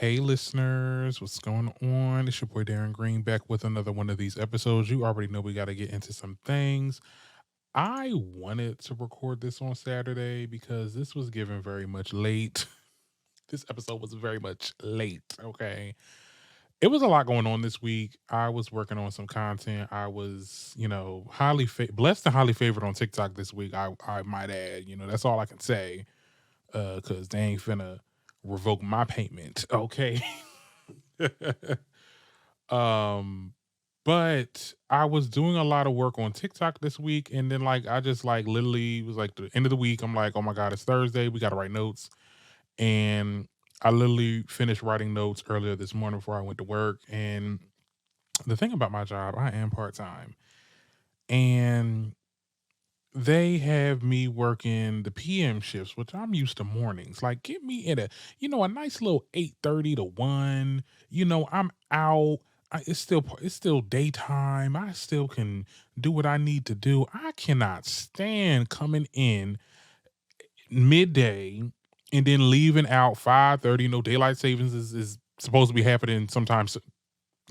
Hey, listeners, what's going on? It's your boy Darren Green back with another one of these episodes. You already know we got to get into some things. I wanted to record this on Saturday because this was given very much late. This episode was very much late. Okay. It was a lot going on this week. I was working on some content. I was, blessed and highly favored on TikTok this week. I might add, that's all I can say. Cause they ain't finna revoke my payment. Okay. um, but I was doing a lot of work on TikTok this week, and then I just literally was like the end of the week. I'm like, oh my god, it's Thursday. We got to write notes, and I literally finished writing notes earlier this morning before I went to work. And the thing about my job, I am part time, and they have me working the PM shifts, which I'm used to mornings. Like, get me in a nice little 8:30 to 1. I'm out. It's still daytime. I still can do what I need to do. I cannot stand coming in midday and then leaving out 5:30. Daylight savings is supposed to be happening sometimes.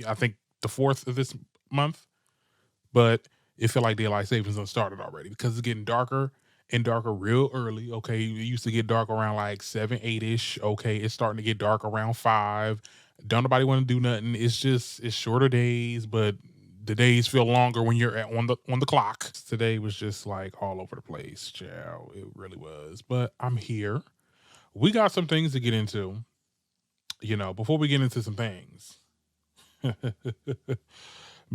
I think the 4th of this month, but it felt like daylight savings done started already because it's getting darker and darker real early. Okay, it used to get dark around like 7, 8-ish. Okay, it's starting to get dark around 5. Don't nobody want to do nothing. It's shorter days, but the days feel longer when you're on the clock. Today was just like all over the place, child. It really was. But I'm here. We got some things to get into. Before we get into some things.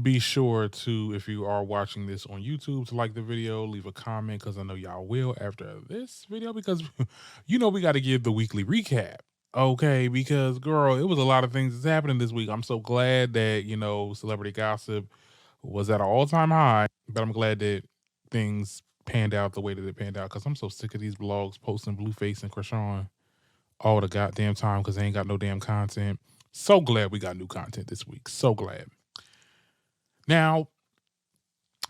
Be sure to, if you are watching this on YouTube, to like the video, leave a comment, because I know y'all will after this video, because we got to give the weekly recap. Okay, because girl, it was a lot of things that's happening this week. I'm so glad that, celebrity gossip was at an all-time high, but I'm glad that things panned out the way that it panned out, because I'm so sick of these blogs posting Blueface and Krishan all the goddamn time because they ain't got no damn content. So glad we got new content this week. So glad. Now,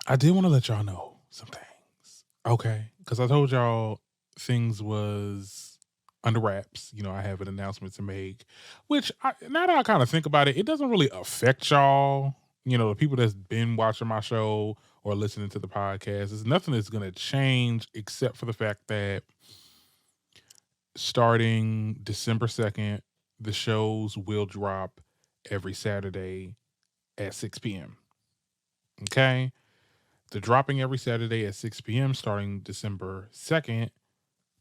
I did want to let y'all know some things, okay? Because I told y'all things was under wraps. I have an announcement to make, which now that I kind of think about it, it doesn't really affect y'all. The people that's been watching my show or listening to the podcast, there's nothing that's going to change except for the fact that starting December 2nd, the shows will drop every Saturday at 6 p.m. Okay? They're dropping every Saturday at 6 p.m. starting December 2nd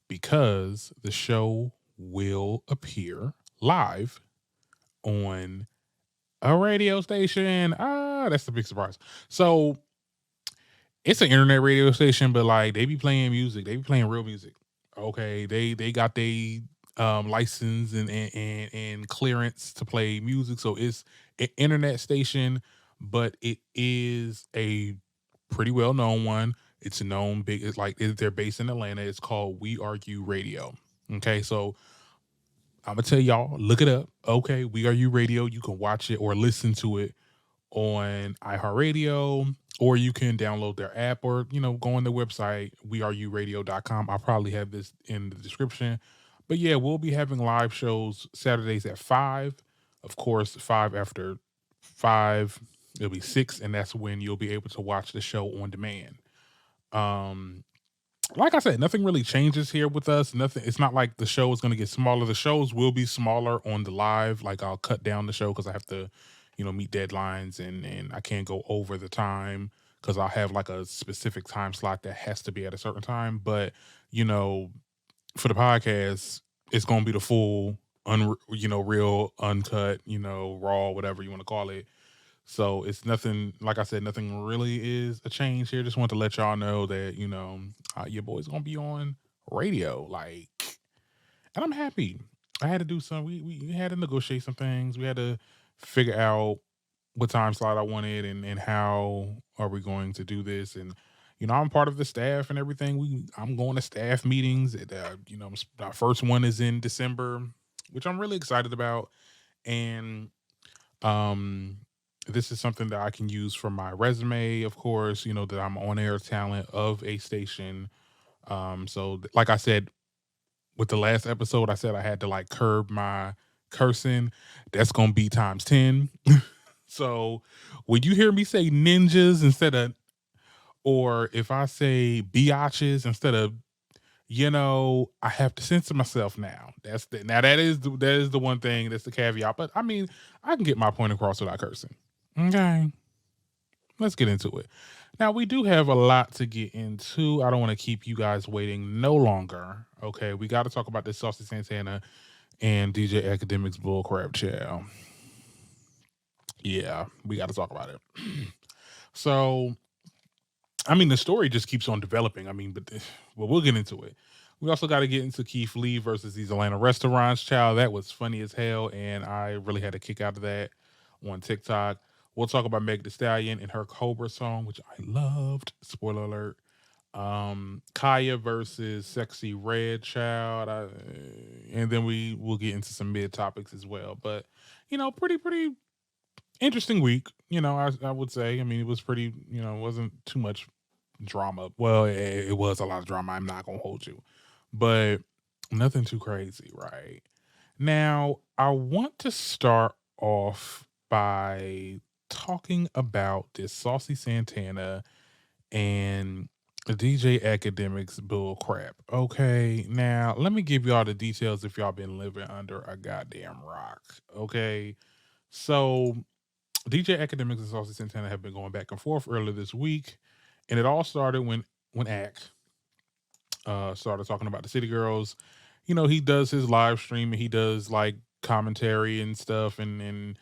because the show will appear live on a radio station. That's the big surprise. So it's an internet radio station, but they be playing music. They be playing real music. Okay. They got they license and clearance to play music. So it's an internet station, but it is a pretty well known one. It's known big. They're based in Atlanta. It's called We Are You Radio. Okay, so I'm gonna tell y'all, look it up. Okay, We Are You Radio. You can watch it or listen to it on iHeartRadio, or you can download their app, or go on their website, weareyouradio.com. I'll probably have this in the description. But yeah, we'll be having live shows Saturdays at 5. Of course, 5 after 5, it'll be 6, and that's when you'll be able to watch the show on demand. Like I said, nothing really changes here with us. Nothing. It's not like the show is going to get smaller. The shows will be smaller on the live. Like, I'll cut down the show because I have to, meet deadlines, and I can't go over the time because I'll have like a specific time slot that has to be at a certain time. But for the podcast, it's going to be the full, real, uncut, raw, whatever you want to call it. So it's nothing, like I said, nothing really is a change here. Just want to let y'all know that, your boy's going to be on radio. And I'm happy. I had to do some, we had to negotiate some things. We had to figure out what time slot I wanted, and how are we going to do this. And, I'm part of the staff and everything. I'm going to staff meetings. My first one is in December, which I'm really excited about. And, this is something that I can use for my resume, of course, that I'm on air talent of a station. So like I said, with the last episode, I said I had to curb my cursing, that's gonna be times 10. So when you hear me say ninjas instead of, or if I say biatches instead of, I have to censor myself now. That is the one thing that's the caveat. But I mean, I can get my point across without cursing. Okay, let's get into it. Now we do have a lot to get into. I don't want to keep you guys waiting no longer. Okay, we got to talk about this Saucy Santana and DJ Akademiks bullcrap child. Yeah, we got to talk about it. So, I mean, the story just keeps on developing. I mean, but we'll get into it. We also got to get into Lee versus these Atlanta restaurants, child. That was funny as hell, and I really had a kick out of that on TikTok. We'll talk about Meg Thee Stallion and her Cobra song, which I loved. Spoiler alert. Khia versus Sexyy Red, child. And then we will get into some mid topics as well. But pretty interesting week. I would say. I mean, it was pretty. It wasn't too much drama. Well, it was a lot of drama. I'm not gonna hold you, but nothing too crazy, right? Now, I want to start off by talking about this Saucy Santana and DJ Akademiks bull crap. Okay, now let me give y'all the details if y'all been living under a goddamn rock. Okay, so DJ Akademiks and Saucy Santana have been going back and forth earlier this week, and it all started when Ack started talking about the City Girls. He does his live stream and he does like commentary and stuff, and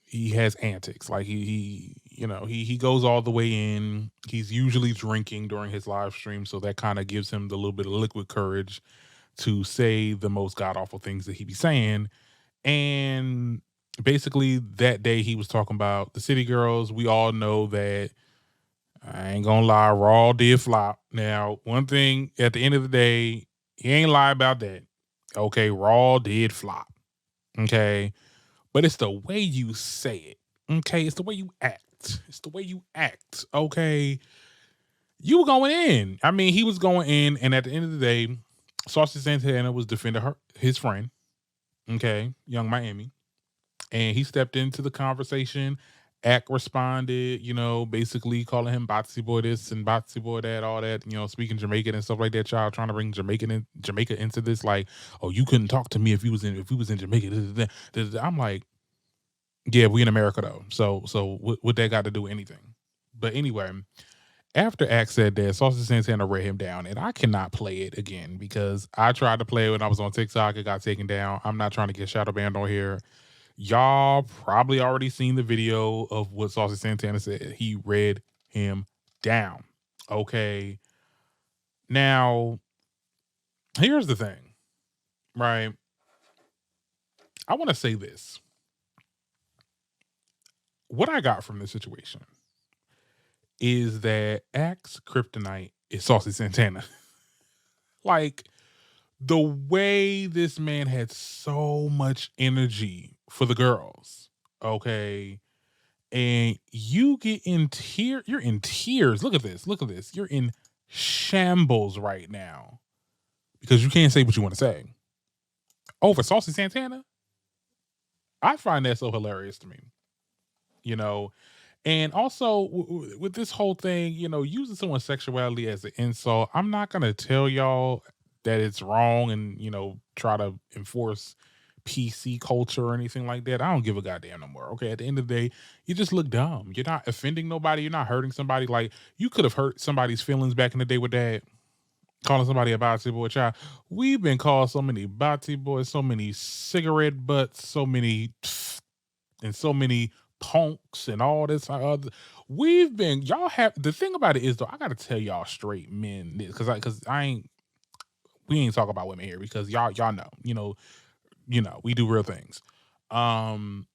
he has antics. Like he goes all the way in. He's usually drinking during his live stream, so that kind of gives him the little bit of liquid courage to say the most god awful things that he be saying. And basically that day he was talking about the City Girls. We all know that, I ain't gonna lie, Raw did flop. Now, one thing at the end of the day, he ain't lie about that. Okay, Raw did flop. Okay. But it's the way you say it. Okay. It's the way you act. It's the way you act. Okay. You were going in. I mean, he was going in, and at the end of the day, Saucy Santana was defending his friend. Okay. Young Miami. And he stepped into the conversation. Ack responded, basically calling him Botsy Boy this and Botsy Boy that, all that, speaking Jamaican and stuff like that. Child trying to bring Jamaica into this, like, oh, you couldn't talk to me if we was in Jamaica. I'm like, yeah, we in America though. So what that got to do with anything? But anyway, after Ack said that, Saucy Santana read him down, and I cannot play it again because I tried to play it when I was on TikTok. It got taken down. I'm not trying to get shadow banned on here. Y'all probably already seen the video of what Saucy Santana said. He read him down. Okay. Now, here's the thing, right? I want to say this. What I got from this situation is that Axe Kryptonite is Saucy Santana. Like, the way this man had so much energy for the girls, okay? And you get in tears. You're in tears. Look at this. Look at this. You're in shambles right now because you can't say what you want to say. Over Saucy Santana? I find that so hilarious to me. And also with this whole thing, using someone's sexuality as an insult, I'm not going to tell y'all that it's wrong and, try to enforce PC culture or anything like that. I don't give a goddamn no more. Okay. At the end of the day, you just look dumb. You're not offending nobody. You're not hurting somebody. Like, you could have hurt somebody's feelings back in the day with that. Calling somebody a Botsy Boy, child. We've been called so many Botsy Boys, so many cigarette butts, so many punks and all this other. Y'all have, the thing about it is though, I gotta tell y'all straight men this, because we ain't talking about women here because y'all know, we do real things. To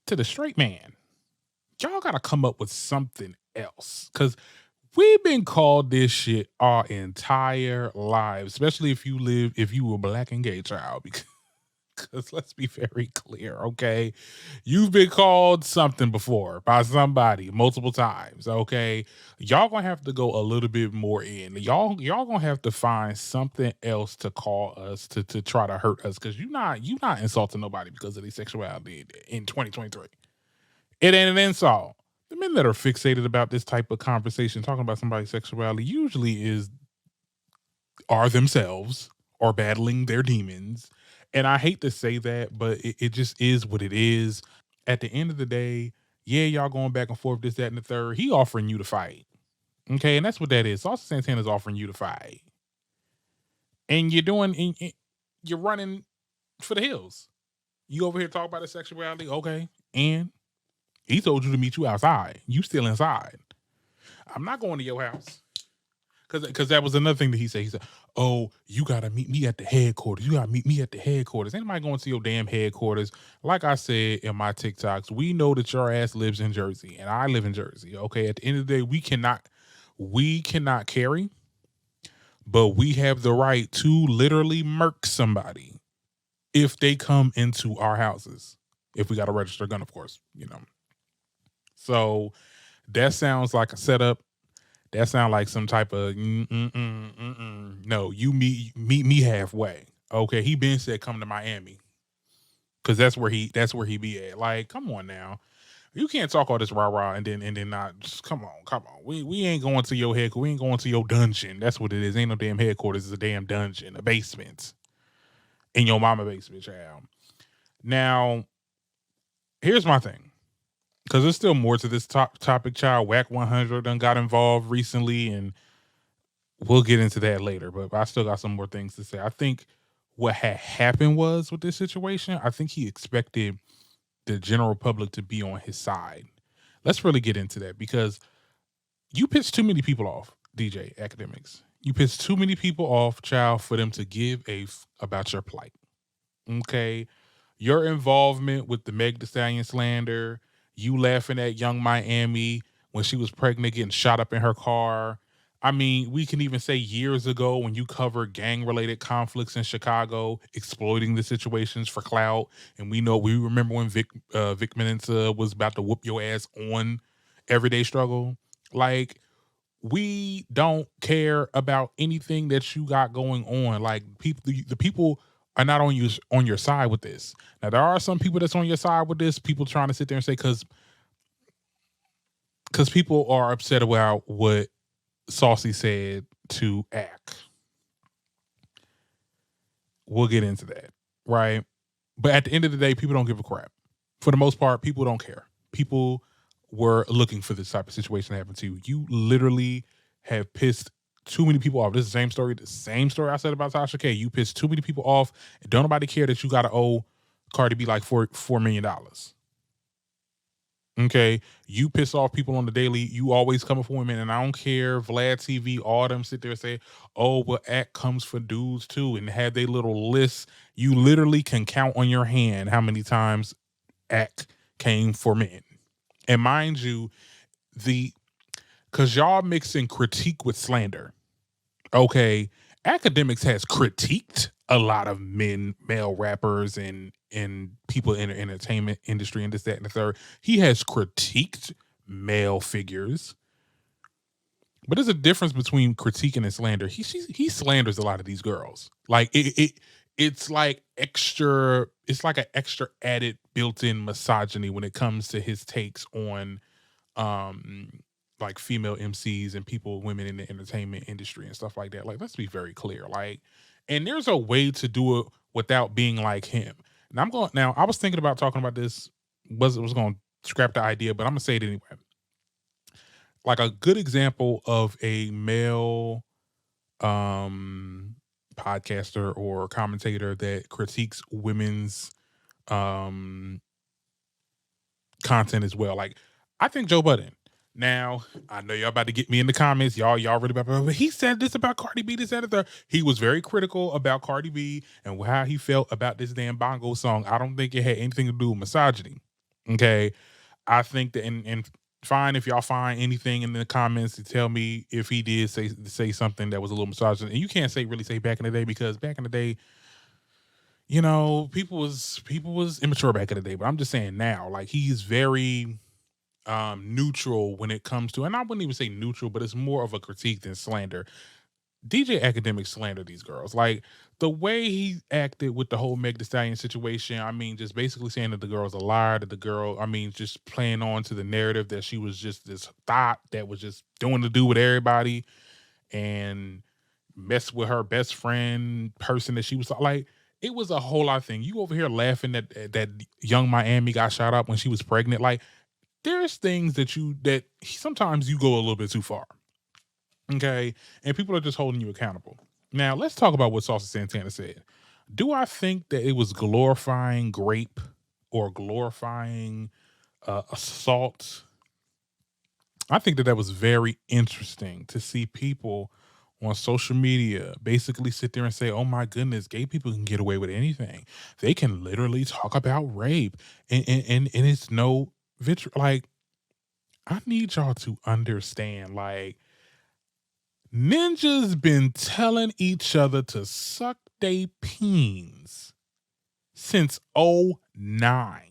the straight man, y'all gotta come up with something else, because we've been called this shit our entire lives, especially if you were black and gay, child, because Because let's be very clear, okay? You've been called something before by somebody multiple times, okay? Y'all gonna have to go a little bit more in. Y'all gonna have to find something else to call us to try to hurt us because you not insulting nobody because of their sexuality in 2023. It ain't an insult. The men that are fixated about this type of conversation, talking about somebody's sexuality, usually are themselves or battling their demons. And I hate to say that, but it just is what it is. At the end of the day, yeah, y'all going back and forth, this, that, and the third. He offering you to fight. Okay, and that's what that is. Saucy Santana's offering you to fight. And you're running for the hills. You over here talk about his sexuality, okay? And he told you to meet you outside. You still inside. I'm not going to your house. Because that was another thing that he said. He said, oh, you got to meet me at the headquarters. You got to meet me at the headquarters. Ain't nobody going to your damn headquarters. Like I said in my TikToks, we know that your ass lives in Jersey and I live in Jersey. Okay. At the end of the day, we cannot carry, but we have the right to literally murk somebody if they come into our houses. If we got a registered gun, of course, So that sounds like a setup. That sounds like some type of no. You meet me halfway. Okay, he been said come to Miami because that's where he be at. Like, come on now, you can't talk all this rah rah and then not. Just, come on. We ain't going to your headquarters. We ain't going to your dungeon. That's what it is. Ain't no damn headquarters. It's a damn dungeon, a basement in your mama basement, child. Now, here's my thing. Because there's still more to this topic, child. WACK 100 done got involved recently, and we'll get into that later. But I still got some more things to say. I think what had happened was with this situation, I think he expected the general public to be on his side. Let's really get into that because you pissed too many people off, DJ Akademiks. You pissed too many people off, child, for them to give about your plight. Okay? Your involvement with the Meg Thee Stallion slander, you laughing at Young Miami when she was pregnant getting shot up in her car. I mean, we can even say years ago when you covered gang-related conflicts in Chicago, exploiting the situations for clout. And we remember when Vic Mensa was about to whoop your ass on Everyday Struggle. Like, we don't care about anything that you got going on. Like, the people are not on your side with this. Now, there are some people that's on your side with this. People trying to sit there and say because people are upset about what Saucy said to act. We'll get into that, right? But at the end of the day, people don't give a crap. For the most part, people don't care. People were looking for this type of situation to happen to you. You literally have pissed too many people off. This is the same story I said about Tasha K. You pissed too many people off. And don't nobody care that you got to owe Cardi B like $4 million. Okay, you piss off people on the daily. You always coming for women, and I don't care. Vlad TV, all them sit there and say, "Oh, well, act comes for dudes too," and have they little lists. You literally can count on your hand how many times act came for men. And mind you, because y'all mixing critique with slander. Okay, Akademiks has critiqued a lot of male rappers and people in the entertainment industry and this, that, and the third. He has critiqued male figures. But there's a difference between critiquing and slander. He slanders a lot of these girls. Like it's like it's like an extra added built-in misogyny when it comes to his takes on like female MCs and women in the entertainment industry and stuff like that. Like, let's be very clear. Like, and there's a way to do it without being like him. And I was thinking about talking about this, was going to scrap the idea, but I'm going to say it anyway. Like a good example of a male podcaster or commentator that critiques women's content as well. Like, I think Joe Budden. Now, I know y'all about to get me in the comments. Y'all really about, but he said this about Cardi B, this, that, and the third. He was very critical about Cardi B and how he felt about this damn bongo song. I don't think it had anything to do with misogyny. Okay. I think that, and fine if y'all find anything in the comments to tell me if he did say something that was a little misogynist. And you can't really say back in the day, because back in the day, you know, people was immature back in the day, but I'm just saying now, like he's very neutral when it comes to, and I wouldn't even say neutral, but it's more of a critique than slander. DJ Akademiks slander these girls. Like the way he acted with the whole Meg Thee Stallion situation, I mean, just basically saying that the girl's a liar, that the girl, I mean, just playing on to the narrative that she was just this thought that was just doing to do with everybody and mess with her best friend person that she was like. It was a whole lot of thing. You over here laughing that young Miami got shot up when she was pregnant. Like there's things that sometimes you go a little bit too far. Okay. And people are just holding you accountable. Now, let's talk about what Saucy Santana said. Do I think that it was glorifying grape or glorifying assault? I think that was very interesting to see people on social media basically sit there and say, oh my goodness, gay people can get away with anything. They can literally talk about rape and it's no vitriol. Like, I need y'all to understand, like, ninjas been telling each other to suck they peens since '09.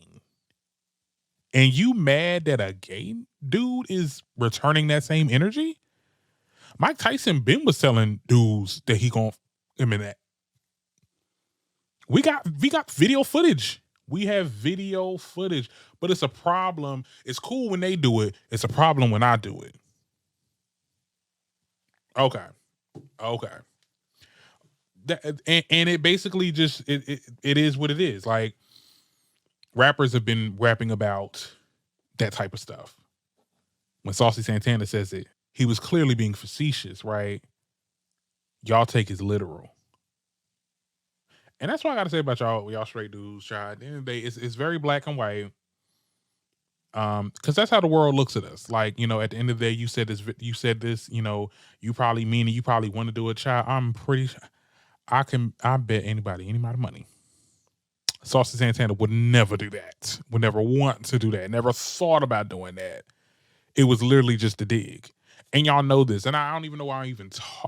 And you mad that a gay dude is returning that same energy? Mike Tyson been was telling dudes that he gon' I mean that. We got video footage. We have video footage, but it's a problem. It's cool when they do it. It's a problem when I do it. Okay. And it basically just it is what it is. Like rappers have been rapping about that type of stuff. When Saucy Santana says it, he was clearly being facetious, right? Y'all take his literal. And that's what I gotta say about y'all straight dudes, child. At the end of the day, it's very black and white. Because that's how the world looks at us. Like, you know, at the end of the day, you said this, you know, you probably mean it, you probably want to do a child. I'm pretty sure I bet anybody any amount of money. Saucy Santana would never do that. Would never want to do that. Never thought about doing that. It was literally just a dig. And y'all know this. And I don't even know why I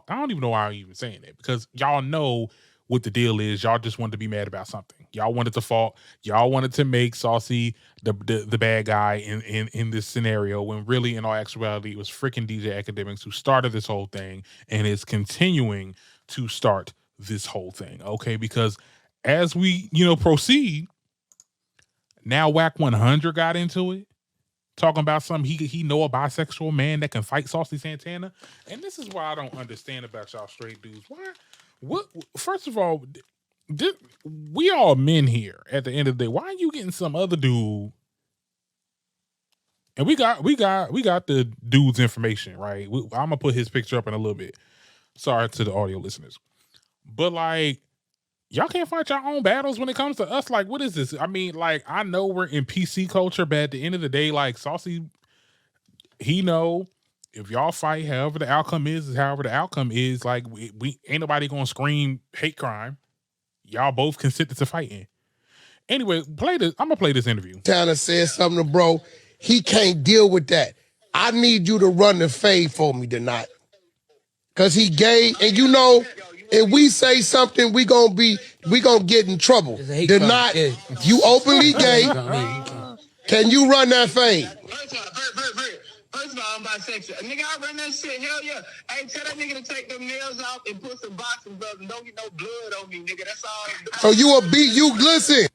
don't even know why I'm even saying it. Because y'all know what the deal is. Y'all just wanted to be mad about something. Y'all wanted to fault. Y'all wanted to make Saucy the bad guy in this scenario, when really in all actuality it was freaking DJ Akademiks who started this whole thing and is continuing to start this whole thing. Okay, because as we, you know, proceed, now WACK 100 got into it, talking about something he know a bisexual man that can fight Saucy Santana. And this is why I don't understand about y'all straight dudes. Why? What? First of all, we all men here at the end of the day. Why are you getting some other dude? And we got the dude's information, right? I'm gonna put his picture up in a little bit. Sorry to the audio listeners, but like, y'all can't fight your own battles when it comes to us. Like, what is this? I mean, like, I know we're in PC culture, but at the end of the day, like, Saucy, he know if y'all fight, however the outcome is however the outcome is. Like, we ain't nobody gonna scream hate crime. Y'all both consented to fighting. Anyway, I'm gonna play this interview. Tanner said something to bro. He can't deal with that. I need you to run the fade for me tonight. Cause he gay, and you know, if we say something, we gonna get in trouble. Tonight, you openly gay. Can you run that fade? First of all, I'm bisexual. Nigga, I run that shit. Hell yeah. Hey, tell that nigga to take them nails off and put some boxing gloves and don't get no blood on me, nigga. That's all. So you listen.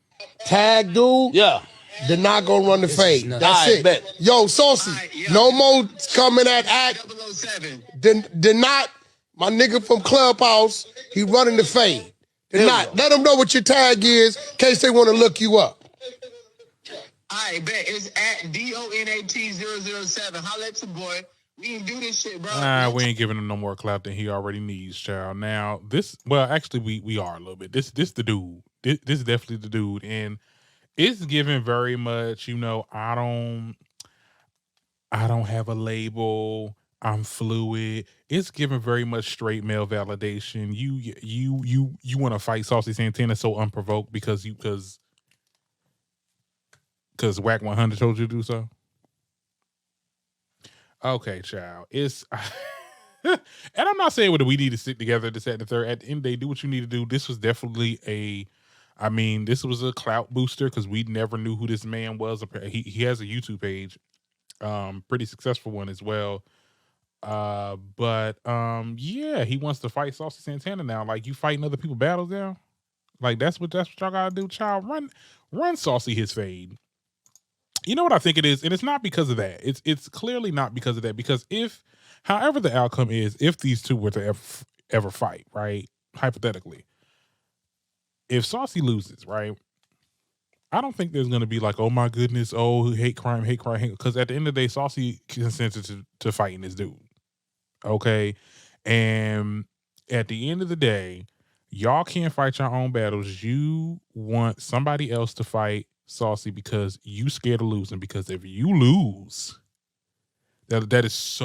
Tag dude. Yeah. They're not gonna run the fade. That's it. Bet. Yo, Saucy, no more coming at act. 007. They're not. My nigga from Clubhouse, he running the fade. They're not. Let them know what your tag is in case they want to look you up. I bet it's at DONAT007. Holla at your boy. We ain't do this shit, bro. We ain't giving him no more clout than he already needs, child. Now, actually, we are a little bit. This the dude. This is definitely the dude. And it's given very much, you know, I don't have a label. I'm fluid. It's given very much straight male validation. You want to fight Saucy Santana so unprovoked because WACK 100 told you to do so? Okay, child. It's and I'm not saying whether we need to sit together this, that, and the third. At the end of the day, do what you need to do. This was definitely a I mean, this was a clout booster because we never knew who this man was. He has a YouTube page, pretty successful one as well. But yeah, he wants to fight Saucy Santana now. Like, you fighting other people's battles now? Like, that's what y'all gotta do, child. Run Saucy his fade. You know what I think it is, and it's not because of that. It's clearly not because of that. Because however the outcome is, if these two were to ever fight, right? Hypothetically, if Saucy loses, right? I don't think there's gonna be like, oh my goodness, oh hate crime, because at the end of the day, Saucy consented to fighting this dude. Okay, and at the end of the day, y'all can't fight your own battles. You want somebody else to fight Saucy because you scared of losing. Because if you lose, that's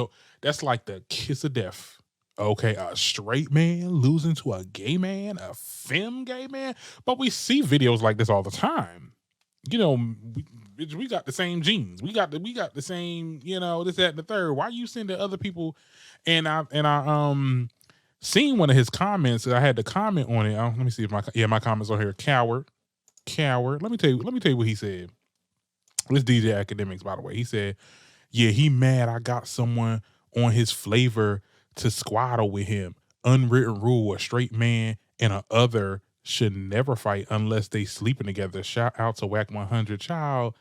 like the kiss of death. Okay, a straight man losing to a gay man, a femme gay man. But we see videos like this all the time. You know, we got the same genes. We got the same, you know, this, that, and the third. Why are you sending other people? And I seen one of his comments. I had to comment on it. Let me see if my comments are here. Coward. Let me tell you what he said. This DJ Akademiks, by the way. He said, yeah, he mad I got someone on his flavor to squaddle with him. Unwritten rule, a straight man and a other should never fight unless they sleeping together. Shout out to WACK 100. Child,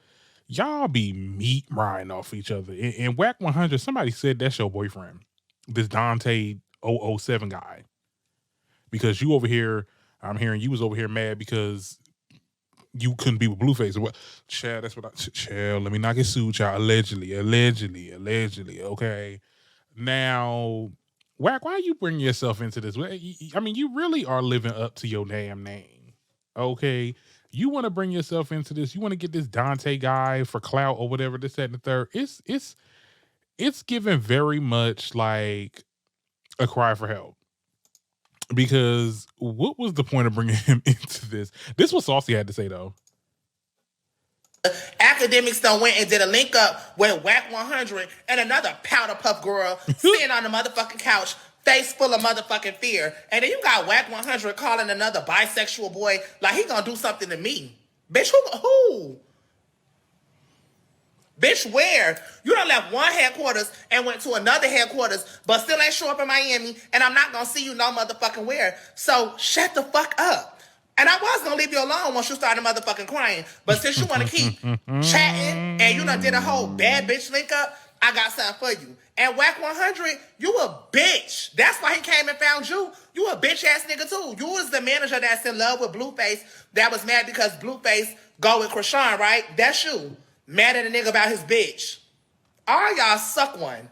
y'all be meat riding off each other. And WACK 100, somebody said that's your boyfriend. This Dante 007 guy. Because you over here, I'm hearing you was over here mad because you couldn't be with Blueface. What, child, that's what child, let me not get sued, child. Allegedly, okay? Now, WACK, why you bring yourself into this? I mean, you really are living up to your damn name, okay? You want to bring yourself into this. You want to get this Dante guy for clout or whatever, this, that, and the third. It's given very much like a cry for help. Because what was the point of bringing him into this? This was Saucy had to say, though. Akademiks done went and did a link up with WACK 100 and another powder puff girl sitting on the motherfucking couch, face full of motherfucking fear. And then you got WACK 100 calling another bisexual boy like he gonna do something to me. Bitch, who? Bitch, where? You done left one headquarters and went to another headquarters, but still ain't show up in Miami, and I'm not gonna see you no motherfucking where. So shut the fuck up. And I was gonna leave you alone once you started motherfucking crying. But since you wanna keep chatting and you done did a whole bad bitch link up, I got something for you. And WACK 100, you a bitch. That's why he came and found you. You a bitch ass nigga too. You was the manager that's in love with Blueface that was mad because Blueface go with Krishan, right? That's you. Mad at a nigga about his bitch. All y'all suck one.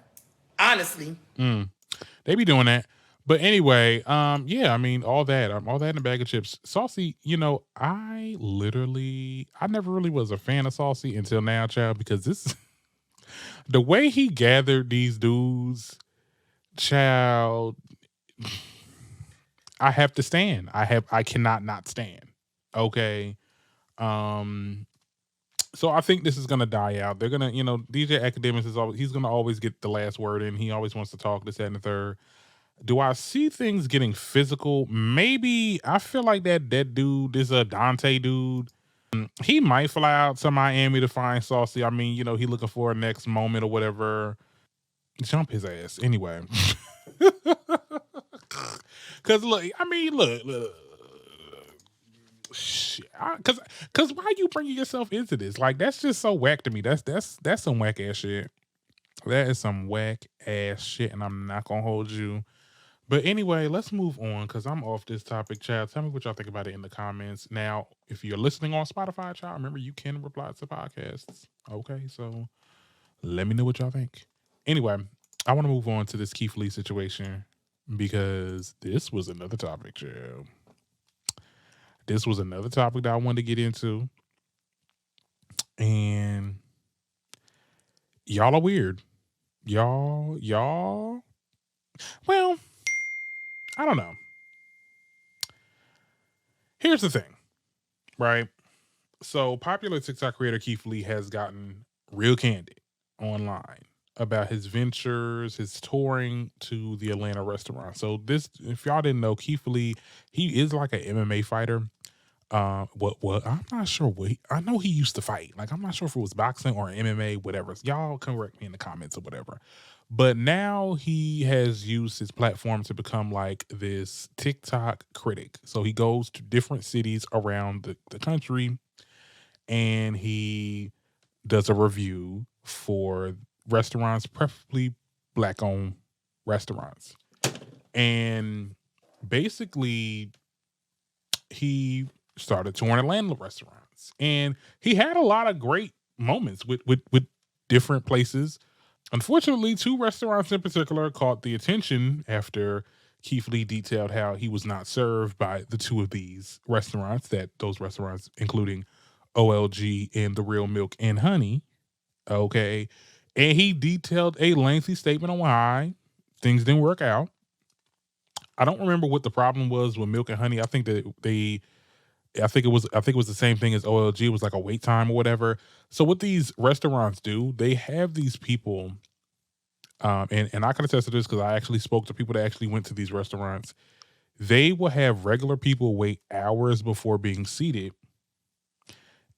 Honestly. They be doing that. But anyway, yeah, I mean, all that in a bag of chips. Saucy, you know, I never really was a fan of Saucy until now, child, because the way he gathered these dudes, child, I have to stand. I cannot not stand. Okay. So I think this is gonna die out. They're gonna, you know, DJ Akademiks he's gonna always get the last word in. He always wants to talk, this, that, and the third. Do I see things getting physical? Maybe. I feel like that dude, this Dante dude, he might fly out to Miami to find Saucy. I mean, you know, he looking for a next moment or whatever. Jump his ass. Anyway. Cause look. Shit. Cause why you bringing yourself into this? Like, that's just so whack to me. That's some whack ass shit. That is some whack ass shit, and I'm not gonna hold you. But anyway, let's move on because I'm off this topic, child. Tell me what y'all think about it in the comments. Now, if you're listening on Spotify, child, remember you can reply to podcasts. Okay, so let me know what y'all think. Anyway, I want to move on to this Keith Lee situation because this was another topic, child. This was another topic that I wanted to get into. And y'all are weird. Y'all. Well, I don't know. Here's the thing, right? So popular TikTok creator Keith Lee has gotten real candid online about his ventures, his touring to the Atlanta restaurant. So this, if y'all didn't know, Keith Lee, he is like an MMA fighter. What I'm not sure what I know he used to fight. Like I'm not sure if it was boxing or MMA, whatever. Y'all correct me in the comments or whatever. But now he has used his platform to become like this TikTok critic. So he goes to different cities around the country and he does a review for restaurants, preferably black owned restaurants. And basically he started touring Atlanta restaurants. And he had a lot of great moments with different places. Unfortunately, two restaurants in particular caught the attention after Keith Lee detailed how he was not served by the two of these restaurants, those restaurants, including OLG and The Real Milk and Honey. Okay. And he detailed a lengthy statement on why things didn't work out. I don't remember what the problem was with Milk and Honey. I think that I think it was the same thing as OLG. It was like a wait time or whatever. So what these restaurants do, they have these people, and I can attest to this because I actually spoke to people that actually went to these restaurants. They will have regular people wait hours before being seated.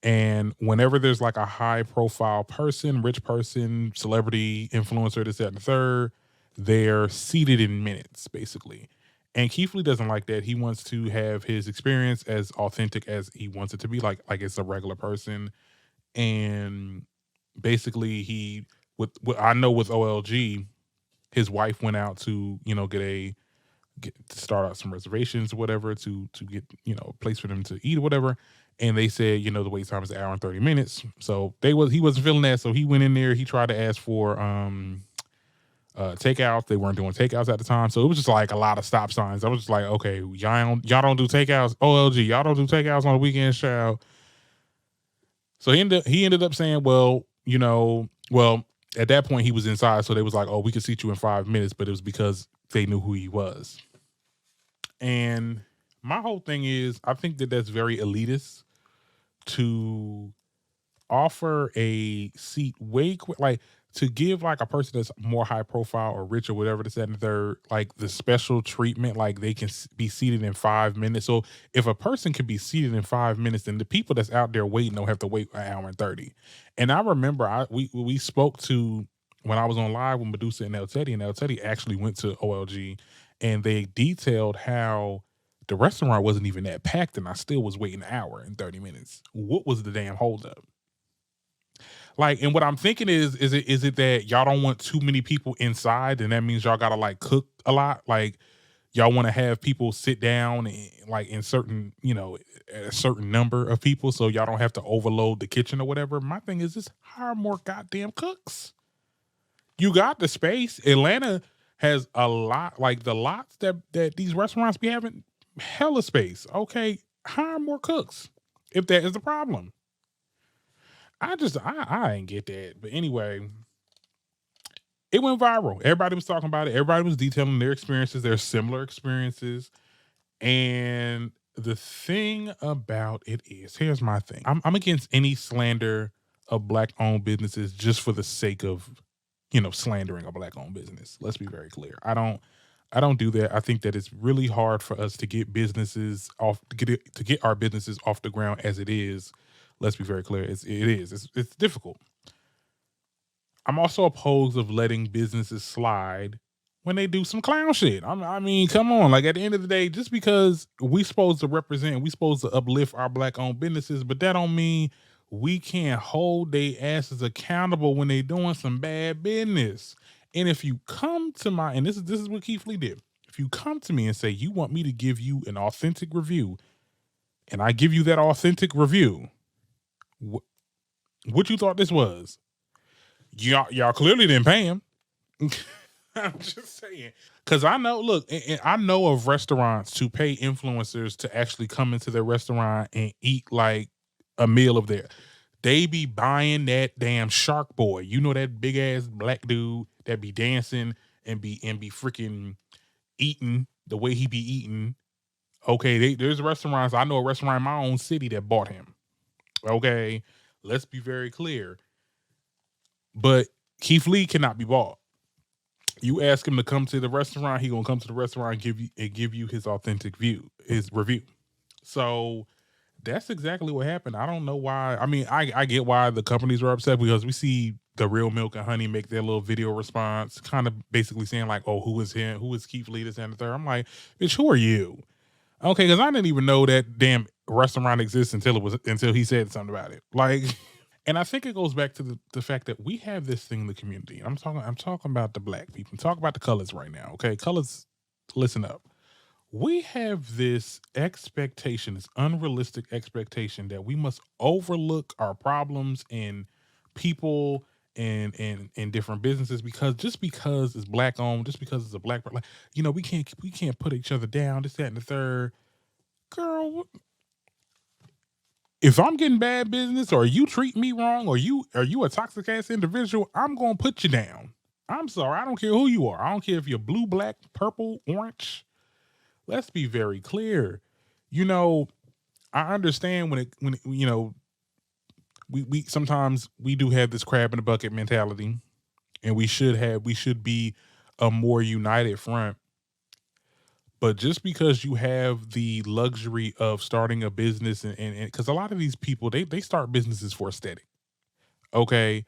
And whenever there's like a high profile person, rich person, celebrity, influencer, this, that, and the third, they're seated in minutes, basically. And Keith Lee doesn't like that. He wants to have his experience as authentic as he wants it to be, like it's a regular person. And basically, I know with OLG, his wife went out to to start out some reservations or whatever to get a place for them to eat or whatever. And they said the wait time is an hour and 30 minutes. So he wasn't feeling that. So he went in there. He tried to ask for takeouts. They weren't doing takeouts at the time, so it was just like a lot of stop signs. I was just like, okay, y'all don't do takeouts. OLG, y'all don't do takeouts on the weekends, child. So he ended up saying, well, at that point he was inside, so they was like, oh, we could seat you in 5 minutes, but it was because they knew who he was. And my whole thing is, I think that that's very elitist to offer a seat to give like a person that's more high profile or rich or whatever, this, that, and the third, like the special treatment, like they can be seated in 5 minutes. So if a person can be seated in 5 minutes, then the people that's out there waiting don't have to wait an hour and 30. And I remember we spoke to, when I was on live with Medusa and El Teddy, and El Teddy actually went to OLG and they detailed how the restaurant wasn't even that packed and I still was waiting an hour and 30 minutes. What was the damn holdup? Like, and what I'm thinking is it that y'all don't want too many people inside, and that means y'all gotta like cook a lot? Like, y'all want to have people sit down and, like in certain, a certain number of people, so y'all don't have to overload the kitchen or whatever. My thing is just hire more goddamn cooks. You got the space. Atlanta has a lot, like the lots that these restaurants be having, hella space. Okay, hire more cooks if that is the problem. I ain't get that. But anyway, it went viral. Everybody was talking about it. Everybody was detailing their experiences, their similar experiences. And the thing about it is, here's my thing. I'm against any slander of black-owned businesses just for the sake of, slandering a black-owned business. Let's be very clear. I don't do that. I think that it's really hard for us to get businesses off, to get our businesses off the ground as it is. Let's be very clear. It's difficult. I'm also opposed of letting businesses slide when they do some clown shit. I mean, come on. Like, at the end of the day, just because we supposed to represent, we supposed to uplift our black-owned businesses, but that don't mean we can't hold their asses accountable when they doing some bad business. And if you come to and this is what Keith Lee did. If you come to me and say you want me to give you an authentic review, and I give you that authentic review, what you thought this was? Y'all clearly didn't pay him. I'm just saying. Because I know, look, and I know of restaurants to pay influencers to actually come into their restaurant and eat like a meal of theirs. They be buying that damn Shark Boy. You know, that big ass black dude that be dancing and be freaking eating the way he be eating. Okay, there's restaurants. I know a restaurant in my own city that bought him. Okay, let's be very clear. But Keith Lee cannot be bought. You ask him to come to the restaurant, he gonna come to the restaurant and give you his authentic view, his review. So that's exactly what happened. I don't know why. I mean, I get why the companies are upset because we see the Real Milk and Honey make their little video response, kind of basically saying like, "Oh, who is him? Who is Keith Lee this and the third?" I'm like, "Bitch, who are you?" Okay, because I didn't even know that damn restaurant exists until he said something about it. Like, and I think it goes back to the fact that we have this thing in the community. I'm talking about the black people. I'm talking about the colors right now. Okay, colors, listen up. We have this expectation, this unrealistic expectation that we must overlook our problems in people and different businesses because just because it's black owned, just because it's a black, like, you know, we can't put each other down, this, that, and the third. Girl, if I'm getting bad business or you treat me wrong or you a toxic ass individual, I'm gonna put you down. I'm sorry, I don't care who you are. I don't care if you're blue, black, purple, orange. Let's be very clear. You know, I understand when you know, we sometimes we do have this crab in the bucket mentality, and we should be a more united front. But just because you have the luxury of starting a business and because a lot of these people they start businesses for aesthetic. Okay.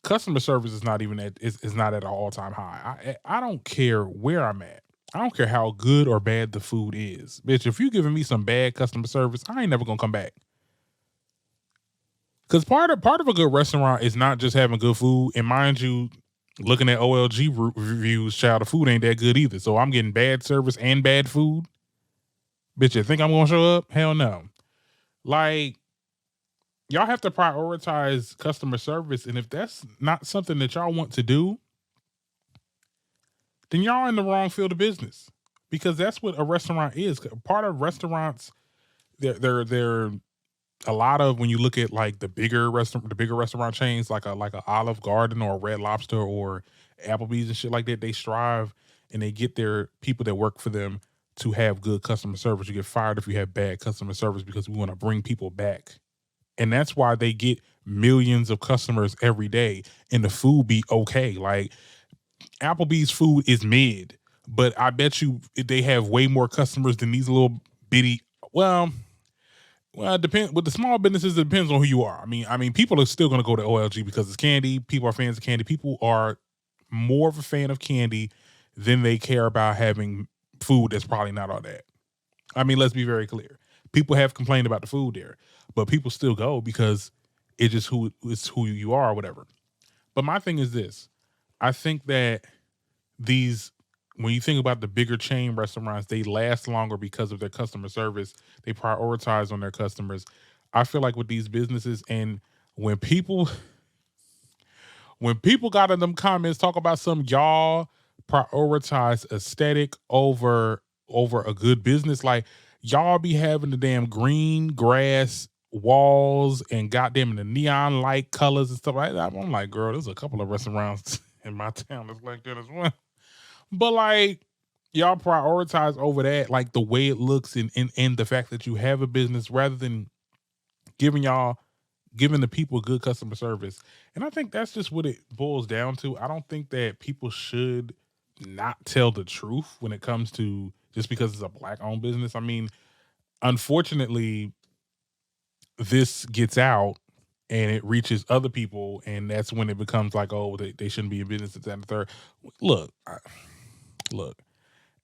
Customer service is not even is not at an all-time high. I don't care where I'm at. I don't care how good or bad the food is. Bitch, if you giving me some bad customer service, I ain't never gonna come back. Cause part of a good restaurant is not just having good food. And mind you, looking at OLG reviews, child, the food ain't that good either. So I'm getting bad service and bad food. Bitch, you think I'm gonna show up? Hell no. Like, y'all have to prioritize customer service. And if that's not something that y'all want to do, then y'all in the wrong field of business. Because that's what a restaurant is. Part of restaurants, they're a lot of, when you look at like the bigger restaurant chains, like a Olive Garden or a Red Lobster or Applebee's and shit like that, they strive and they get their people that work for them to have good customer service. You get fired if you have bad customer service because we want to bring people back. And that's why they get millions of customers every day and the food be okay. Like, Applebee's food is mid, but I bet you they have way more customers than these little bitty, well, it depends. With the small businesses, it depends on who you are. I mean, people are still going to go to OLG because it's candy. People are fans of candy. People are more of a fan of candy than they care about having food that's probably not all that. I mean, let's be very clear. People have complained about the food there, but people still go because it's just it's who you are or whatever. But my thing is this. I think that when you think about the bigger chain restaurants, they last longer because of their customer service. They prioritize on their customers. I feel like with these businesses, and when people got in them comments talk about some y'all prioritize aesthetic over a good business, like y'all be having the damn green grass walls and goddamn the neon light colors and stuff like that. I'm like, girl, there's a couple of restaurants in my town that's like that as well. But like, y'all prioritize over that, like the way it looks and the fact that you have a business rather than giving the people good customer service. And I think that's just what it boils down to. I don't think that people should not tell the truth when it comes to just because it's a black owned business. I mean, unfortunately, this gets out and it reaches other people, and that's when it becomes like, oh, they shouldn't be in business at the third. Look,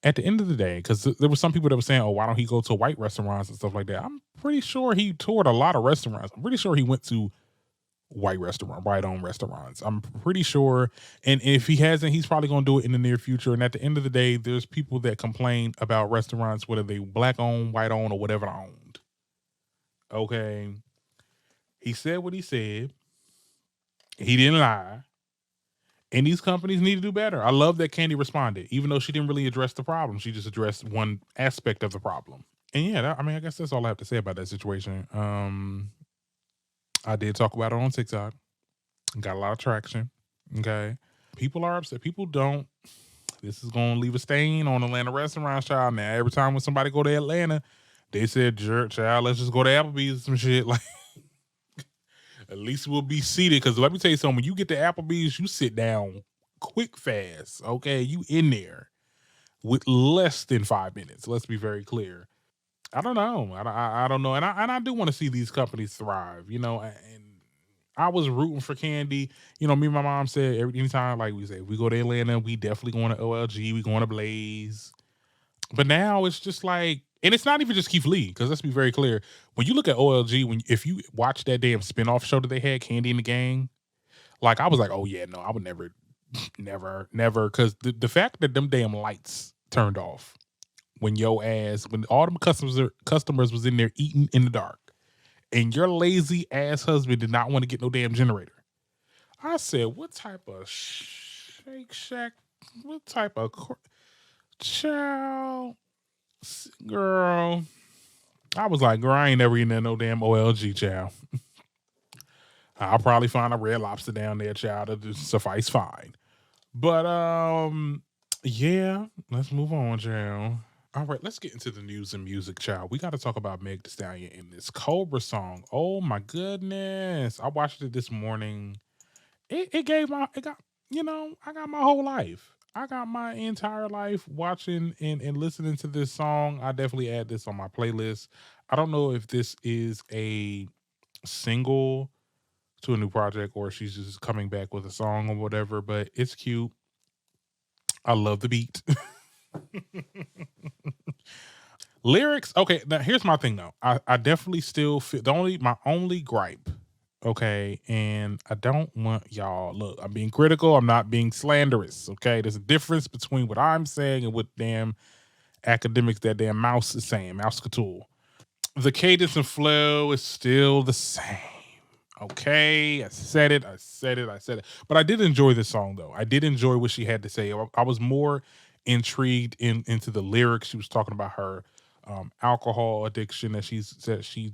at the end of the day, because there were some people that were saying, oh, why don't he go to white restaurants and stuff like that? I'm pretty sure he toured a lot of restaurants. I'm pretty sure he went to white-owned restaurants. I'm pretty sure. And if he hasn't, he's probably going to do it in the near future. And at the end of the day, there's people that complain about restaurants, whether they black-owned, white-owned, or whatever owned. Okay. He said what he said. He didn't lie. And these companies need to do better. I love that Candy responded, even though she didn't really address the problem. She just addressed one aspect of the problem. And yeah, I guess that's all I have to say about that situation. I did talk about it on TikTok. Got a lot of traction. Okay. People are upset. People don't. This is going to leave a stain on Atlanta restaurants, child. Now, every time when somebody go to Atlanta, they said, child, let's just go to Applebee's or some shit. Like, at least we'll be seated. Because let me tell you something. When you get to Applebee's, you sit down quick, fast. Okay. You in there with less than 5 minutes. Let's be very clear. I don't know. I don't know. And I do want to see these companies thrive, and I was rooting for Candy. Me and my mom said anytime like we say we go to Atlanta, we definitely going to OLG, we going to Blaze. But now it's just like, and it's not even just Keith Lee, because let's be very clear. When you look at OLG, if you watch that damn spinoff show that they had, Candy and the Gang, like I was like, oh yeah, no, I would never, never, because the fact that them damn lights turned off when when all them customers was in there eating in the dark, and your lazy ass husband did not want to get no damn generator. I said, what type of Shake Shack? What type of child? Girl, I was like, girl, I ain't never eating at no damn OLG, child. I'll probably find a Red Lobster down there, child. That'll suffice fine. But yeah, let's move on, child. All right, let's get into the news and music, child. We got to talk about Meg Thee Stallion in this Cobra song. Oh my goodness, I watched it this morning. It got, I got my whole life. I got my entire life watching and listening to this song. I definitely add this on my playlist. I don't know if this is a single to a new project or she's just coming back with a song or whatever, but it's cute. I love the beat. Lyrics, okay, now here's my thing though. I definitely still feel my only gripe, okay, and I don't want y'all, look, I'm being critical, I'm not being slanderous, okay? There's a difference between what I'm saying and what damn academics, that damn mouse is saying, Mouse Couture. The cadence and flow is still the same. Okay, I said it. But I did enjoy this song though. I did enjoy what she had to say. I was more intrigued into the lyrics. She was talking about her alcohol addiction that she said she,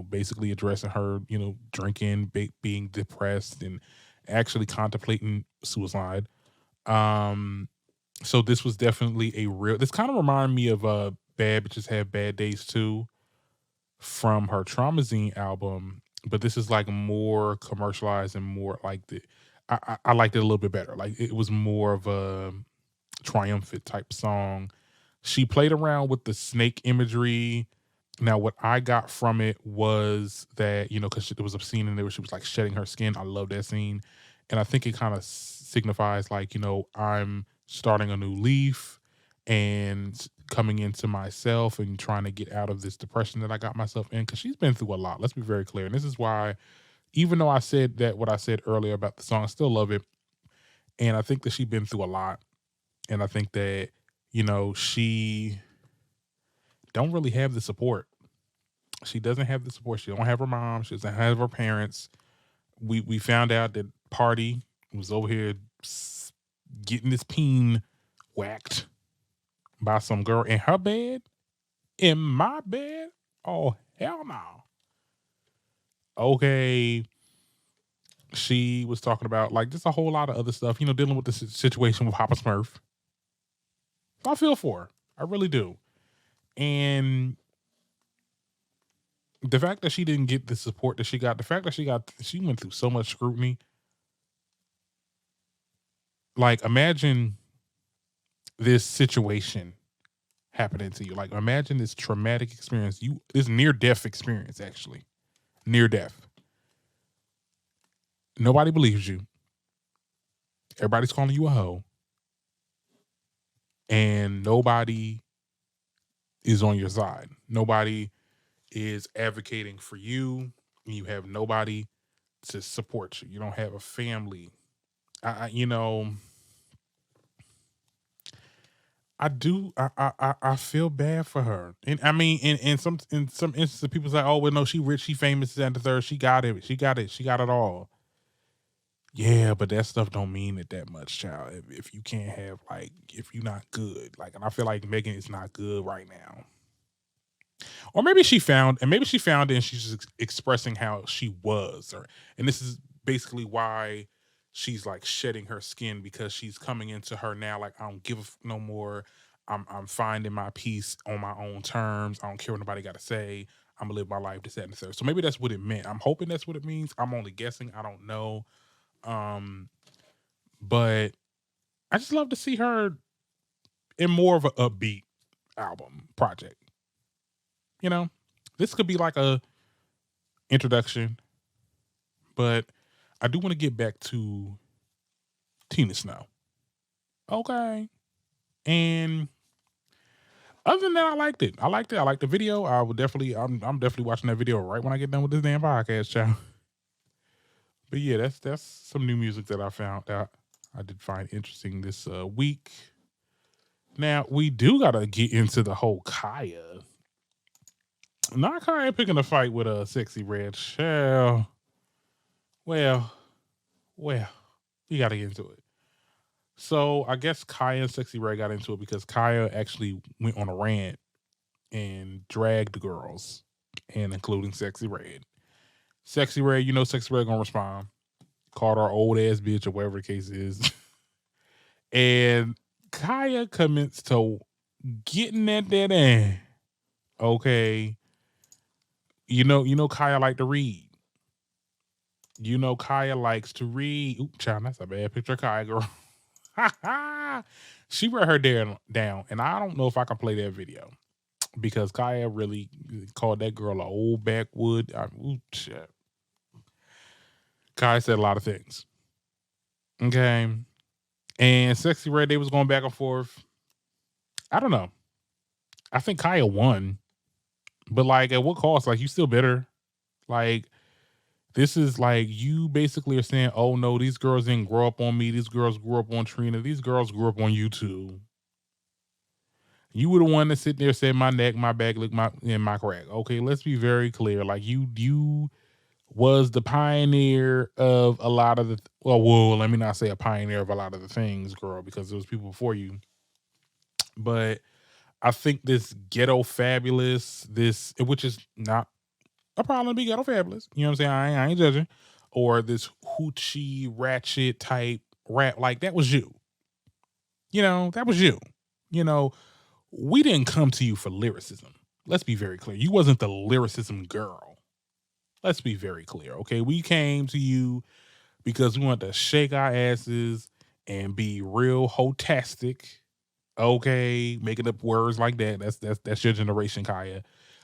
basically addressing her, drinking, being depressed, and actually contemplating suicide. So this was definitely this kind of reminded me of Bad Bitches Have Bad Days Too from her Traumazine album, but this is like more commercialized and more like I liked it a little bit better. Like it was more of a triumphant type song. She played around with the snake imagery. Now, what I got from it was that, because there was a scene in there where she was like shedding her skin. I love that scene. And I think it kind of signifies like, I'm starting a new leaf and coming into myself and trying to get out of this depression that I got myself in. Because she's been through a lot. Let's be very clear. And this is why, even though I said that what I said earlier about the song, I still love it. And I think that she's been through a lot. And I think that, she don't really have the support. She doesn't have the support. She don't have her mom. She doesn't have her parents. We found out that Party was over here getting this peen whacked by some girl in her bed. In my bed? Oh, hell no. Okay. She was talking about like just a whole lot of other stuff, dealing with the situation with Papa Smurf. So I feel for her. I really do. And the fact that she didn't get the support that she got, the fact that she went through so much scrutiny. Like, imagine this situation happening to you. Like, imagine this traumatic experience. This near-death experience, actually. Near death. Nobody believes you. Everybody's calling you a hoe. And nobody is on your side. Nobody is advocating for you. You have nobody to support you. You don't have a family. I feel bad for her. And I mean, in some instances, people say, oh, well, no, she rich, she famous, and the third, she got it. She got it all. Yeah, but that stuff don't mean it that much, child. If you can't have, like, if you're not good. Like, and I feel like Megan is not good right now. Or maybe she found it and she's just expressing how she was. And this is basically why she's like shedding her skin, because she's coming into her now like, I don't give no more. I'm finding my peace on my own terms. I don't care what nobody got to say. I'm gonna live my life, this, that, and the third. So maybe that's what it meant. I'm hoping that's what it means. I'm only guessing. I don't know. But I just love to see her in more of an upbeat album project. You know, this could be like a introduction, but I do want to get back to Tina Snow. Okay. And other than that, I liked it. I liked it. I liked the video. I would definitely, I'm definitely watching that video right when I get done with this damn podcast, child. But yeah, that's some new music that I found out I did find interesting this week. Now we do gotta get into the whole Khia. Not Khia picking a fight with a Sexy Red. Child. Well, we gotta get into it. So I guess Khia and Sexy Red got into it because Khia actually went on a rant and dragged the girls, and including Sexy Red. Sexy Red, you know Sexy Red gonna respond. Called her old ass bitch or whatever the case is. And Khia commits to getting at that end. Okay. You know Khia like to read. You know Khia likes to read. Oop, child, that's a bad picture of Khia, girl. She read her down, and I don't know if I can play that video because Khia really called that girl an old backwood. Shit. Khia said a lot of things. Okay. And Sexy Red, they was going back and forth. I don't know. I think Khia won. But like at what cost? Like you still bitter. Like this is like you basically are saying, oh no, these girls didn't grow up on me. These girls grew up on Trina. These girls grew up on you too. You were the one that sit there and said my neck, my back, look my crack. Okay, let's be very clear. Like you was the pioneer of a lot of the well, let me not say a pioneer of a lot of the things, girl, because there was people before you. But I think this ghetto fabulous, which is not a problem to be ghetto fabulous. You know what I'm saying? I ain't judging. Or this hoochie ratchet type rap, like that was you. You know, that was you. You know, we didn't come to you for lyricism. Let's be very clear. You wasn't the lyricism girl. Let's be very clear, okay? We came to you because we want to shake our asses and be real hotastic, okay? Making up words like that. That's your generation, Khia.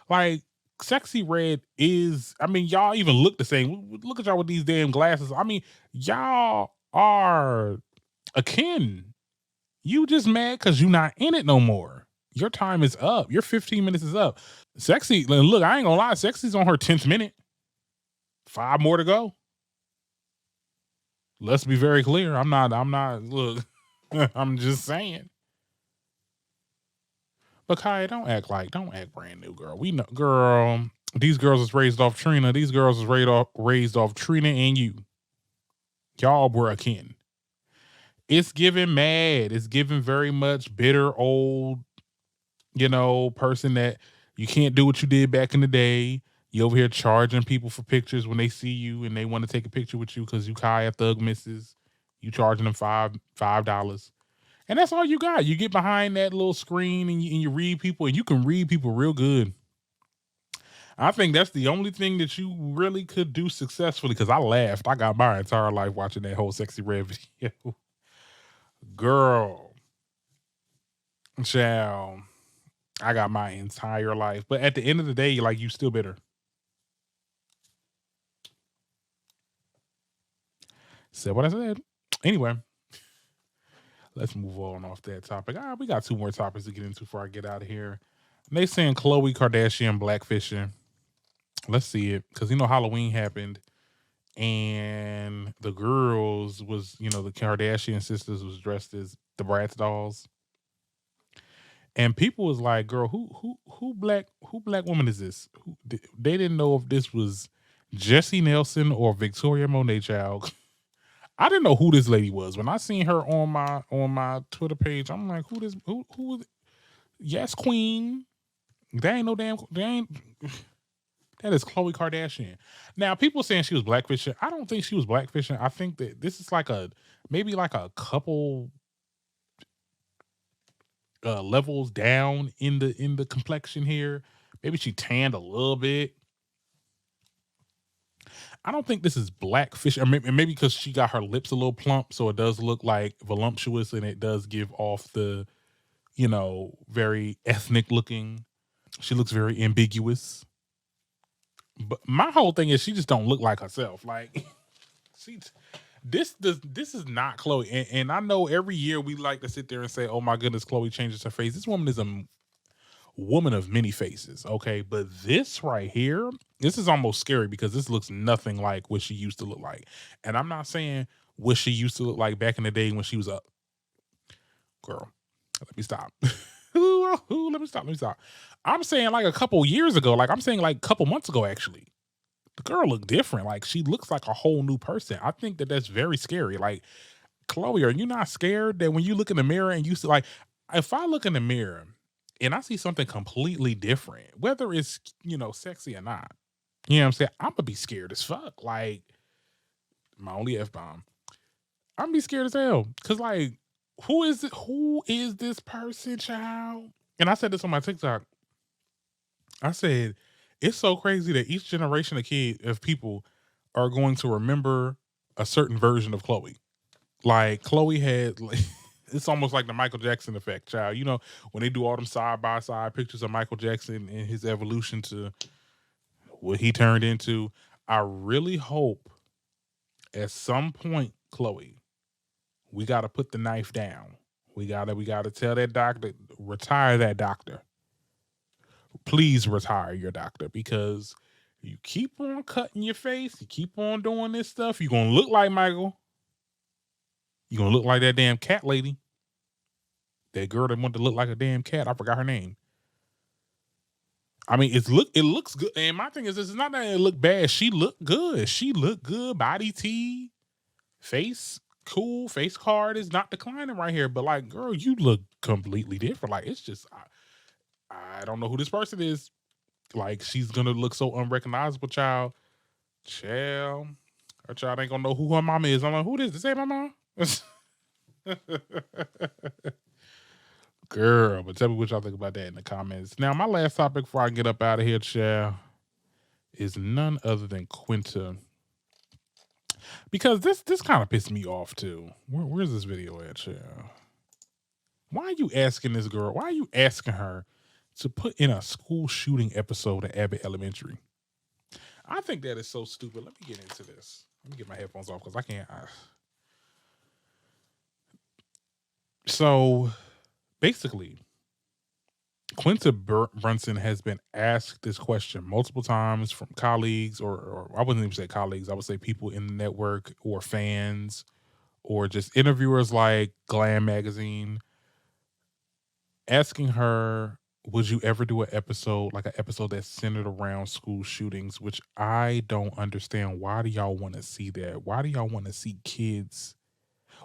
Like, Sexy Red is, I mean, y'all even look the same. Look at y'all with these damn glasses. I mean, y'all are akin. You just mad because you not in it no more. Your time is up. Your 15 minutes is up. Sexy, look, I ain't gonna lie. Sexy's on her 10th minute. 5 more to go. Let's be very clear. I'm not, look, I'm just saying. But Khia, don't act brand new, girl. We know, girl, these girls is raised off Trina. These girls is raised off Trina and you. Y'all were akin. It's giving mad. It's giving very much bitter old, person that you can't do what you did back in the day. You over here charging people for pictures when they see you and they want to take a picture with you because you Khia Thug Misses. You charging them $5. And that's all you got. You get behind that little screen and you read people, and you can read people real good. I think that's the only thing that you really could do successfully, because I laughed. I got my entire life watching that whole Sexy Red video. Girl. Child. I got my entire life. But at the end of the day, like, you still bitter. Said what I said. Anyway, let's move on off that topic. We got 2 more topics to get into before I get out of here. They saying Khloe Kardashian blackfishing. Let's see it, because Halloween happened, and the girls was the Kardashian sisters was dressed as the Bratz dolls, and people was like, "Girl, who black woman is this?" They didn't know if this was Jessie Nelson or Victoria Monet, child. I didn't know who this lady was. When I seen her on my Twitter page, I'm like, who is yes, queen. That ain't no damn, that is Khloe Kardashian. Now, people saying she was blackfishing. I don't think she was blackfishing. I think that this is maybe a couple levels down in the complexion here. Maybe she tanned a little bit. I don't think this is blackfish, or maybe because she got her lips a little plump, so it does look like voluptuous, and it does give off the, very ethnic looking. She looks very ambiguous. But my whole thing is she just don't look like herself. Like this is not Khloe. And I know every year we like to sit there and say, oh my goodness, Khloe changes her face. This woman is a woman of many faces. Okay. But this right here, this is almost scary because this looks nothing like what she used to look like. And I'm not saying what she used to look like back in the day when she was up. Girl, let me stop. Let me stop. I'm saying like a couple years ago, like I'm saying like a couple months ago, actually. The girl looked different. Like she looks like a whole new person. I think that that's very scary. Like, Khloe, are you not scared that when you look in the mirror and you see, like, if I look in the mirror and I see something completely different, whether it's, sexy or not, you know what I'm saying? I'm gonna be scared as fuck. Like, my only F-bomb. I'm gonna be scared as hell. Cause like, who is it? Who is this person, child? And I said this on my TikTok. I said, it's so crazy that each generation of people are going to remember a certain version of Khloe. Like Khloe had, like, it's almost like the Michael Jackson effect, child. You know, when they do all them side by side pictures of Michael Jackson and his evolution to what he turned into. I really hope at some point, Khloe, we got to put the knife down. We gotta tell that doctor, retire that doctor. Please retire your doctor, because you keep on cutting your face, you keep on doing this stuff, you're gonna look like Michael. You're gonna look like that damn cat lady. That girl that wanted to look like a damn cat. I forgot her name. I mean, it looks good. And my thing is, this is not that it looked bad. She looked good. She looked good. Body T, face cool. Face card is not declining right here. But like, girl, you look completely different. Like, it's just, I don't know who this person is. Like, she's gonna look so unrecognizable, child. Child. Her child ain't gonna know who her mama is. I'm like, who this? This ain't my mom? Girl, but tell me what y'all think about that in the comments. Now, my last topic before I get up out of here, child, is none other than Quinta. Because this kind of pissed me off too. Where's this video at, child? Why are you asking this girl? Why are you asking her to put in a school shooting episode at Abbott Elementary? I think that is so stupid. Let me get into this. Let me get my headphones off because I can't. So, basically, Quinta Brunson has been asked this question multiple times from colleagues, or I wouldn't even say colleagues. I would say people in the network or fans or just interviewers like Glam Magazine, asking her, would you ever do an episode, like an episode that's centered around school shootings, which I don't understand. Why do y'all want to see that? Why do y'all want to see kids?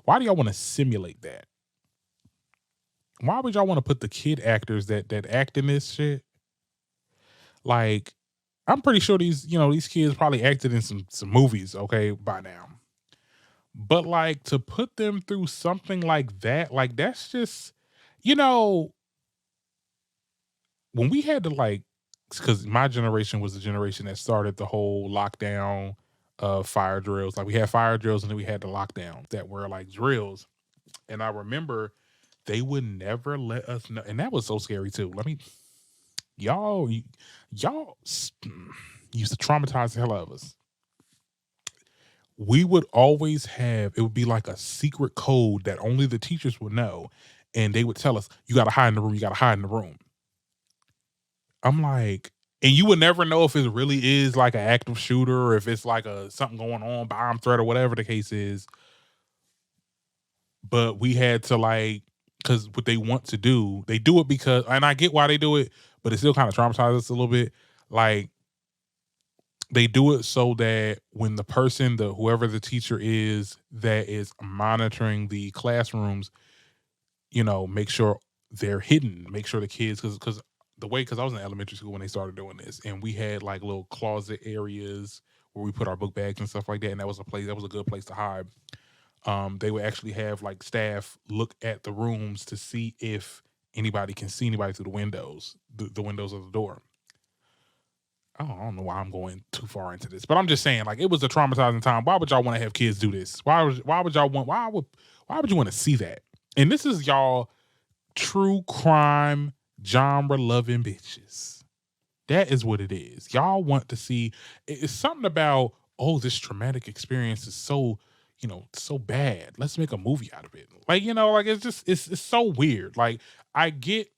Why do y'all want to simulate that? Why would y'all want to put the kid actors that act in this shit? Like, I'm pretty sure these kids probably acted in some movies, okay, by now. But like, to put them through something like that, like, that's just, when we had to, like, because my generation was the generation that started the whole lockdown of fire drills. Like, we had fire drills and then we had the lockdown that were like drills. And I remember they would never let us know. And that was so scary too. Y'all used to traumatize the hell out of us. We would always have, it would be like a secret code that only the teachers would know. And they would tell us, you got to hide in the room. You got to hide in the room. I'm like, and you would never know if it really is like an active shooter or if it's like something going on, bomb threat or whatever the case is. But we had to, like, because what they want to do, they do it because, and I get why they do it, but it still kind of traumatizes us a little bit. Like, they do it so that when the person, whoever the teacher is that is monitoring the classrooms, make sure they're hidden, make sure the kids, because I was in elementary school when they started doing this, and we had like little closet areas where we put our book bags and stuff like that, and that was a good place to hide. They would actually have like staff look at the rooms to see if anybody can see anybody through the windows, the windows of the door. I don't know why I'm going too far into this, but I'm just saying, like, it was a traumatizing time. Why would y'all want to have kids do this? Why would you want to see that? And this is y'all true crime genre loving bitches. That is what it is. Y'all want to see it's something about, oh, this traumatic experience is so, so bad. Let's make a movie out of it. Like, like it's just it's so weird. Like I get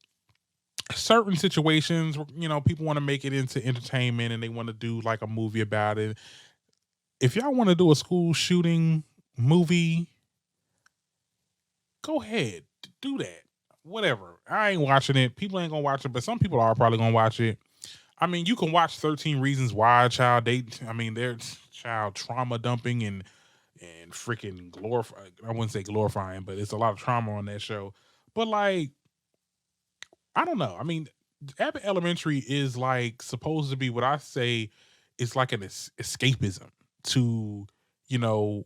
certain situations where, people want to make it into entertainment and they want to do like a movie about it. If y'all want to do a school shooting movie, go ahead, do that. Whatever. I ain't watching it. People ain't gonna watch it, but some people are probably gonna watch it. I mean, you can watch 13 Reasons Why child date. I mean, there's child trauma dumping and freaking glorifying. I wouldn't say glorifying, but it's a lot of trauma on that show. But like, I don't know. I mean, Abbott Elementary is like supposed to be what I say is like an escapism to, you know,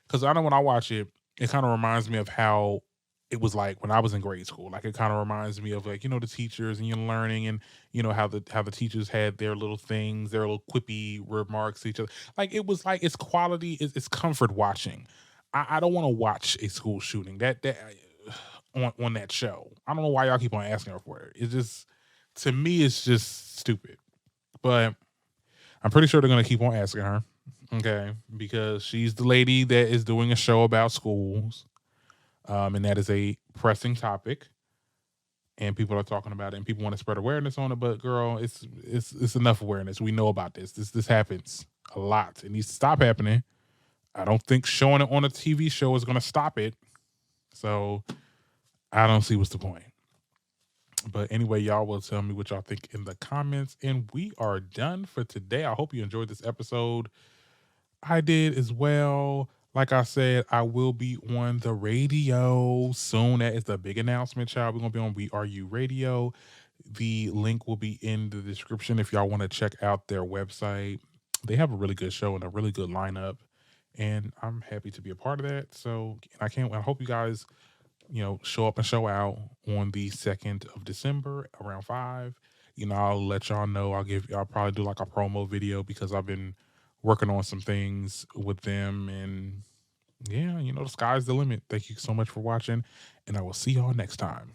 because I know when I watch it, it kind of reminds me of how it was like when I was in grade school. Like it kind of reminds me of like, the teachers and you're learning and how the teachers had their little things, their little quippy remarks to each other. Like it was like it's quality, it's comfort watching. I don't want to watch a school shooting that on that show. I don't know why y'all keep on asking her for it. It's just to me, it's just stupid. But I'm pretty sure they're gonna keep on asking her. Okay, because she's the lady that is doing a show about schools, and that is a pressing topic, and people are talking about it, and people want to spread awareness on it. But girl, it's enough awareness. We know about this. This happens a lot. It needs to stop happening. I don't think showing it on a TV show is going to stop it. So I don't see what's the point. But anyway, y'all will tell me what y'all think in the comments, and we are done for today. I hope you enjoyed this episode. I did as well. Like I said, I will be on the radio soon. That is the big announcement, child. We're going to be on We Are You Radio. The link will be in the description if y'all want to check out their website. They have a really good show and a really good lineup, and I'm happy to be a part of that. So I hope you guys, show up and show out on the 2nd of December around 5. I'll let y'all know. I'll probably do like a promo video because I've been working on some things with them, and yeah, the sky's the limit. Thank you so much for watching, and I will see y'all next time.